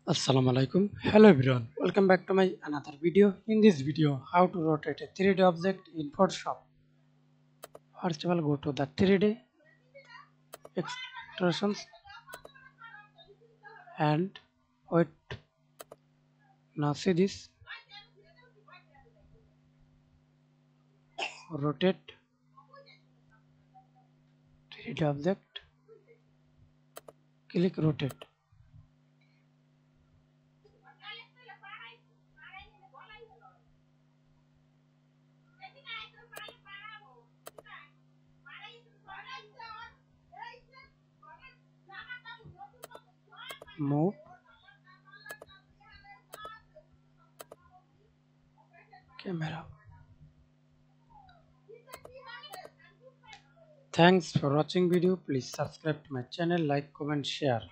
Assalamu alaikum. Hello everyone. Welcome back to my another video. In this video, how to rotate a 3D object in Photoshop. First of all, go to the 3D extrusions and wait. Now see this. Rotate 3D object. Click rotate. Move camera. Thanks for watching video. Please subscribe to my channel, like, comment, share.